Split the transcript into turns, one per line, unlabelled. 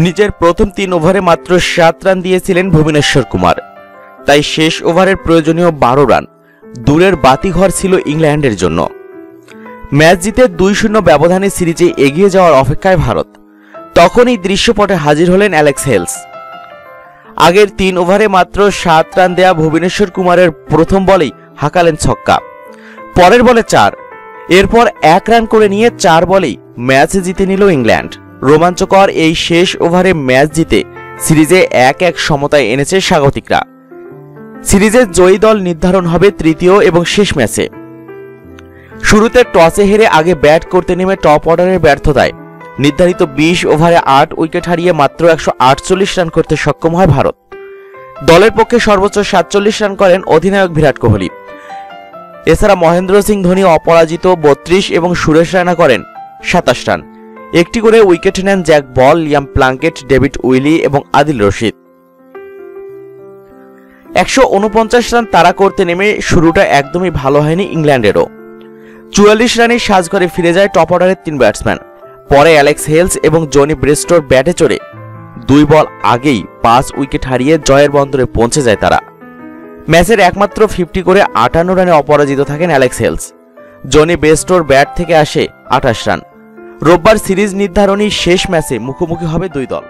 নিজের প্রথম 3 ওভারে মাত্র 7 রান দিয়েছিলেন ভুবনেশ্বর কুমার। তাই শেষ ওভারের প্রয়োজনীয় 12 রান দূরের বাতিঘর ছিল ইংল্যান্ডের জন্য। ম্যাচ জিতে 2-0 ব্যবধানে সিরিজে এগিয়ে যাওয়ার অপেক্ষায় ভারত। তখনই দৃশ্যপটে হাজির হলেন অ্যালেক্স হেলস। আগের 3 ওভারে মাত্র 7 রান দেয়া ভুবনেশ্বর কুমারের প্রথম বলেই হাঁকালেন ছক্কা, পরের বলে 4, এরপর 1 রান করে নিয়ে 4 বলেই ম্যাচ জিতে নিল ইংল্যান্ড। রোমাঞ্চকর এই শেষ ওভারে ম্যাচ জিতে সিরিজে 1-1 সমতায় এনেছে স্বাগতিকরা। সিরিজের জয়ী দল নির্ধারণ হবে তৃতীয় এবং শেষ ম্যাচে। শুরুতে টসে হেরে আগে ব্যাট করতে নেমে টপ অর্ডারের ব্যর্থতায় নির্ধারিত 20 ওভারে 8 উইকেট হারিয়ে মাত্র 148 রান করতে সক্ষম হয় ভারত। দলের পক্ষে সর্বোচ্চ 47 রান করেন অধিনায়ক বিরাট কোহলি। এছাড়া মহেন্দ্র সিং ধোনি অপরাজিত 32 এবং সুরেশ রায়না করেন 27 রান। একটি করে উইকেট নেন জ্যাক বল, লিয়াম প্লাঙ্কেট, ডেভিড উইলি এবং আদিল রশিদ। 149 রান তাড়া করতে নেমে শুরুটা একদমই ভালো হয়নি ইংল্যান্ডেরও। 44 রানে সাজঘরে ফিরে যায় টপ অর্ডারের 3 ব্যাটসম্যান। পরে অ্যালেক্স হেলস এবং জনি ব্রেস্টোর ব্যাটে চড়ে 2 বল আগেই 5 উইকেট হারিয়ে জয়ের বন্দরে পৌঁছে যায় তারা। ম্যাচের একমাত্র 50 করে 58 রানে অপরাজিত থাকেন অ্যালেক্স হেলস। জনি ব্রেস্টোর ব্যাট থেকে আসে 28 রান। রোববার সিরিজ নির্ধারণী শেষ ম্যাচে মুখোমুখি হবে 2 দল।